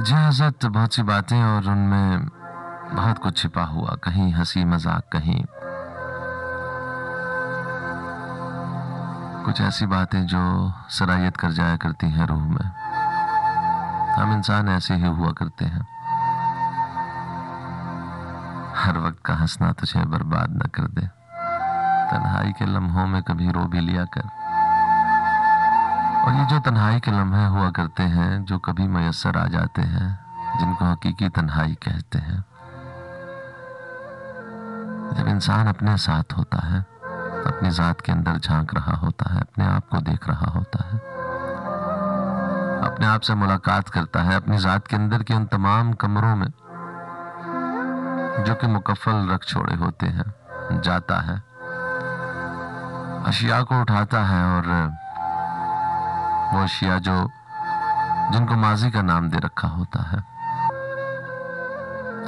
जी हज़रत, बहुत सी बातें और उनमें बहुत कुछ छिपा हुआ, कहीं हंसी मजाक, कहीं कुछ ऐसी बातें जो सरायत कर जाया करती हैं रूह में। हम इंसान ऐसे ही हुआ करते हैं। हर वक्त का हंसना तुझे बर्बाद न कर दे, तन्हाई के लम्हों में कभी रो भी लिया कर। और ये जो तन्हाई के लम्हे हुआ करते हैं, जो कभी मयस्सर आ जाते हैं, जिनको हकीकी तन्हाई कहते हैं, जब इंसान अपने साथ होता है, अपनी जात के अंदर झांक रहा होता है, अपने आप को देख रहा होता है, अपने आप से मुलाकात करता है, अपनी जात के अंदर के उन तमाम कमरों में जो कि मुकफ्फल रख छोड़े होते हैं, जाता है, अशिया को उठाता है और वो अशिया जिनको माजी का नाम दे रखा होता है,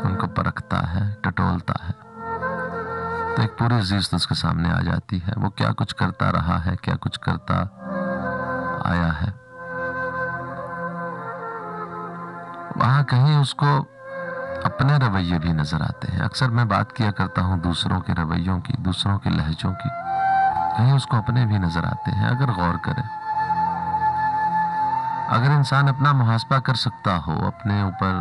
उनको परखता है, टटोलता है, तो एक पूरी ज़िंदगी उसके सामने आ जाती है। वो क्या कुछ करता रहा है, क्या कुछ करता आया है। वहां कहीं उसको अपने रवैये भी नजर आते हैं। अक्सर मैं बात किया करता हूं दूसरों के रवैयों की, दूसरों के लहजों की, कहीं उसको अपने भी नजर आते हैं। अगर गौर करें, अगर इंसान अपना मुहासबा कर सकता हो, अपने ऊपर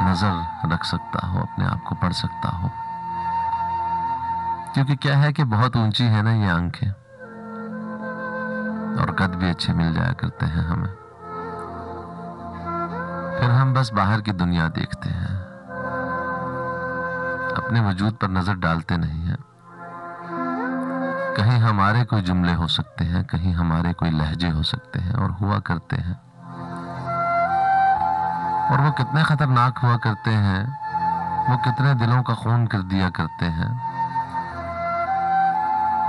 नजर रख सकता हो, अपने आप को पढ़ सकता हो, क्योंकि क्या है कि बहुत ऊंची है ना ये आंखें, और कद भी अच्छे मिल जाया करते हैं हमें। फिर हम बस बाहर की दुनिया देखते हैं, अपने वजूद पर नजर डालते नहीं हैं। कहीं हमारे कोई जुमले हो सकते हैं, कहीं हमारे कोई लहजे हो सकते हैं, और हुआ करते हैं, और वो कितने खतरनाक हुआ करते हैं, वो कितने दिलों का खून कर दिया करते हैं,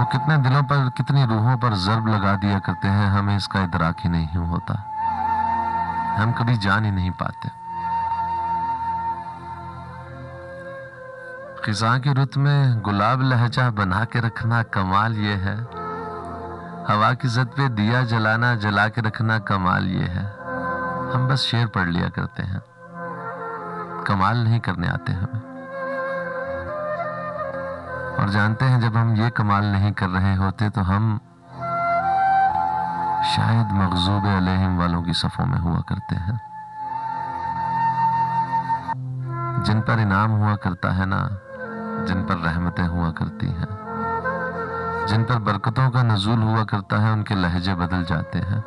वो कितने दिलों पर, कितनी रूहों पर ज़र्ब लगा दिया करते हैं, हमें इसका इदराक ही नहीं होता, हम कभी जान ही नहीं पाते। खिज़ां की रुत में गुलाब लहजा बना के रखना कमाल ये है, हवा की ज़द पे दिया जलाना जला के रखना कमाल ये है। हम बस शेर पढ़ लिया करते हैं, कमाल नहीं करने आते हमें। और जानते हैं जब हम ये कमाल नहीं कर रहे होते तो हम शायद मग़ज़ूब अलैहिम वालों की सफ़ों में हुआ करते हैं, जिन पर इनाम हुआ करता है ना, जिन पर रहमतें हुआ करती हैं, जिन पर बरकतों का नज़ूल हुआ करता है, उनके लहजे बदल जाते हैं,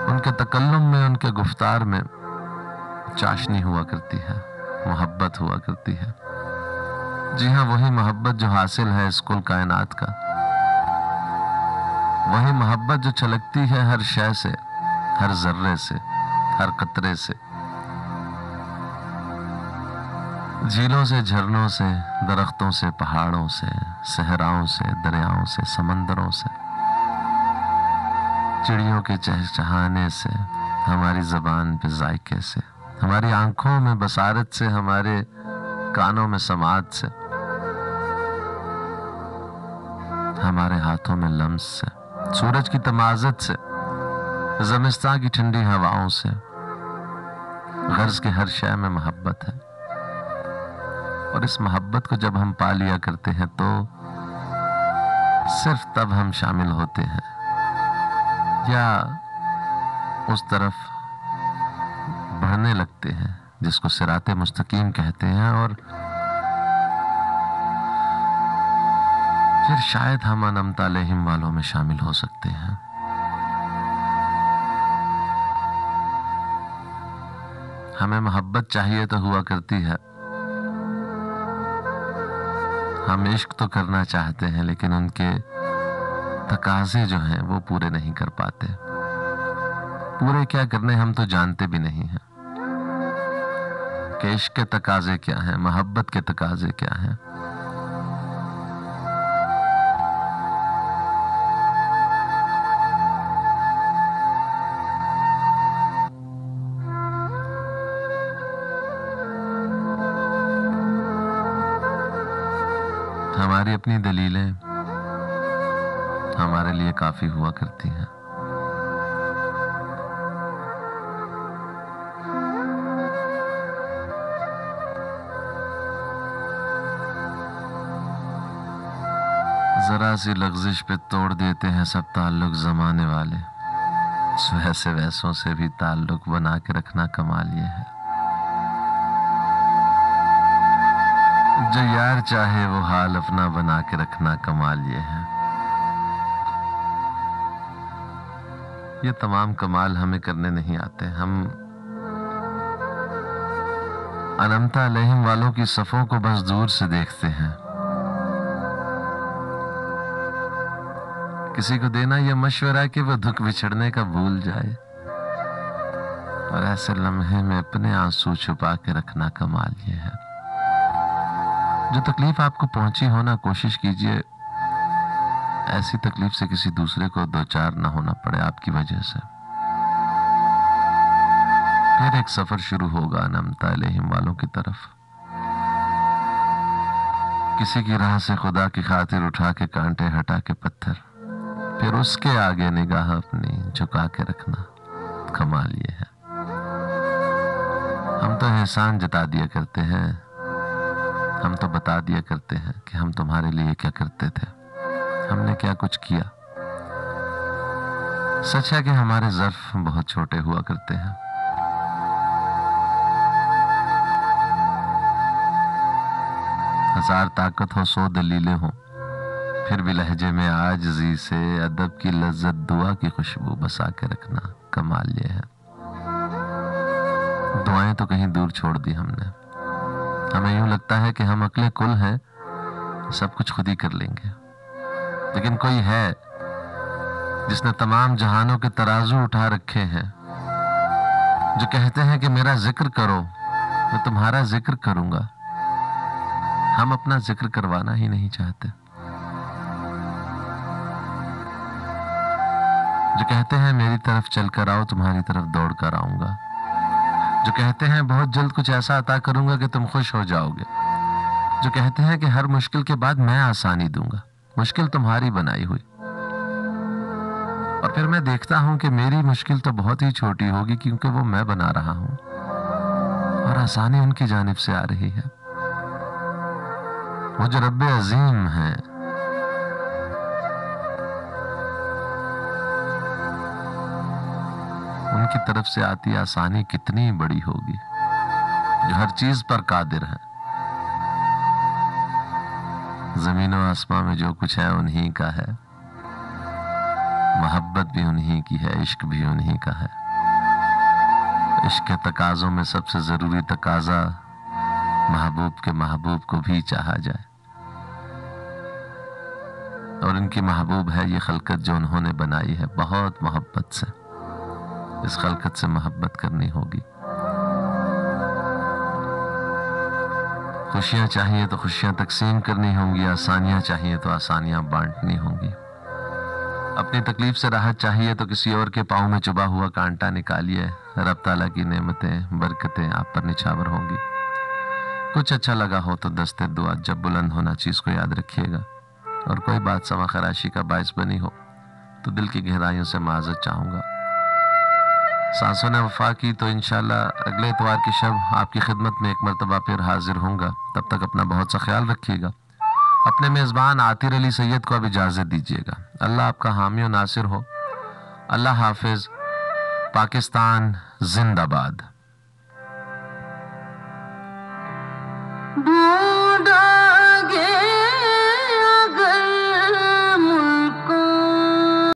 उनके तकल्लुम में, उनके गुफ्तार में चाशनी हुआ करती है, मोहब्बत हुआ करती है। जी हाँ, वही मोहब्बत जो हासिल है इस कुल कायनात का, वही मोहब्बत जो छलकती है हर शय से, हर जर्रे से, हर कतरे से, झीलों से, झरनों से, दरख्तों से, पहाड़ों से, सहराओं से, दरियाओं से, समंदरों से, चिड़ियों के चहचहाने से, हमारी जबान पे जायके से, हमारी आंखों में बसारत से, हमारे कानों में समात से, हमारे हाथों में लम्स से, सूरज की तमाज़त से, ज़मिस्तान की ठंडी हवाओं से, गर्ज के हर शय में मोहब्बत है। और इस मोहब्बत को जब हम पा लिया करते हैं तो सिर्फ तब हम शामिल होते हैं, या उस तरफ बढ़ने लगते हैं जिसको सिराते मुस्तकीम कहते हैं, और फिर शायद हम अनअमत अलैहिम वालों में शामिल हो सकते हैं। हमें मोहब्बत चाहिए तो हुआ करती है, हम इश्क तो करना चाहते हैं, लेकिन उनके तकाजे जो हैं वो पूरे नहीं कर पाते। पूरे क्या करने हम तो जानते भी नहीं हैं कि इश्क के तकाजे क्या हैं, मोहब्बत के तकाजे क्या हैं। हमारी अपनी दलीलें, हमारे लिए काफी हुआ करती हैं। जरा सी लग़्ज़िश पे तोड़ देते हैं सब ताल्लुक ज़माने वाले, वैसे वैसों से भी ताल्लुक बना के रखना कमाल ये है। जो यार चाहे वो हाल अपना बना के रखना कमाल ये है। ये तमाम कमाल हमें करने नहीं आते। हम अनमता अलैहिम वालों की सफ़ों को बस दूर से देखते हैं। किसी को देना यह मशवरा कि वो दुख बिछड़ने का भूल जाए, और ऐसे लम्हे में अपने आंसू छुपा के रखना कमाल ये है। जो तकलीफ आपको पहुंची हो ना, कोशिश कीजिए ऐसी तकलीफ से किसी दूसरे को दो चार ना होना पड़े आपकी वजह से। फिर एक सफर शुरू होगा अनमता अलैहिम वालों की तरफ। किसी की राह से खुदा की खातिर उठा के कांटे हटा के पत्थर, फिर उसके आगे निगाह अपनी झुका के रखना कमाल ये है। हम तो एहसान जता दिया करते हैं, हम तो बता दिया करते हैं कि हम तुम्हारे लिए क्या करते थे, हमने क्या कुछ किया। सच है कि हमारे ज़र्फ बहुत छोटे हुआ करते हैं। हजार ताकत हो, सौ दलीलें हो, फिर भी लहजे में आजिज़ी से अदब की लज्जत दुआ की खुशबू बसा के रखना कमाल ये है। दुआएं तो कहीं दूर छोड़ दी हमने। हमें यूं लगता है कि हम अकेले कुल हैं, सब कुछ खुद ही कर लेंगे। लेकिन कोई है जिसने तमाम जहानों के तराजू उठा रखे हैं, जो कहते हैं कि मेरा जिक्र करो मैं तुम्हारा जिक्र करूंगा। हम अपना जिक्र करवाना ही नहीं चाहते। जो कहते हैं मेरी तरफ चल कर आओ तुम्हारी तरफ दौड़ कर आऊंगा। जो कहते हैं बहुत जल्द कुछ ऐसा अता करूंगा कि तुम खुश हो जाओगे। जो कहते हैं कि हर मुश्किल के बाद मैं आसानी दूंगा, मुश्किल तुम्हारी बनाई हुई। और फिर मैं देखता हूं कि मेरी मुश्किल तो बहुत ही छोटी होगी, क्योंकि वो मैं बना रहा हूं और आसानी उनकी जानिब से आ रही है। वो जो रब्बे अजीम है, उनकी तरफ से आती आसानी कितनी बड़ी होगी, जो हर चीज पर कादिर है। जमीन और आसमां में जो कुछ है उन्हीं का है, मोहब्बत भी उन्हीं की है, इश्क भी उन्हीं का है। इश्क के तकाजों में सबसे जरूरी तकाजा महबूब के महबूब को भी चाहा जाए, और इनकी महबूब है ये खलकत जो उन्होंने बनाई है बहुत मोहब्बत से। इस खलकत से मोहब्बत करनी होगी। खुशियां चाहिए तो खुशियां तकसीम करनी होंगी, आसानियां चाहिए तो आसानियां बांटनी होंगी। अपनी तकलीफ से राहत चाहिए तो किसी और के पाँव में चुभा हुआ कांटा निकालिए। रब ताला की नेमतें बरकतें आप पर निछावर होंगी। कुछ अच्छा लगा हो तो दस्ते दुआ जब बुलंद होना चीज को याद रखिएगा, और कोई बात समा खराशी का बायस बनी हो तो दिल की गहराइयों से माजरत चाहूंगा। सांसों ने वफा की तो इंशाल्लाह अगले इतवार की शब आपकी खिदमत में एक मरतबा फिर हाजिर होऊंगा। तब तक अपना बहुत सा ख्याल रखिएगा। अपने मेज़बान आतिर अली सैयद को अब इजाज़त दीजिएगा। अल्लाह आपका हामी और नासिर हो। अल्लाह हाफिज। पाकिस्तान जिंदाबाद।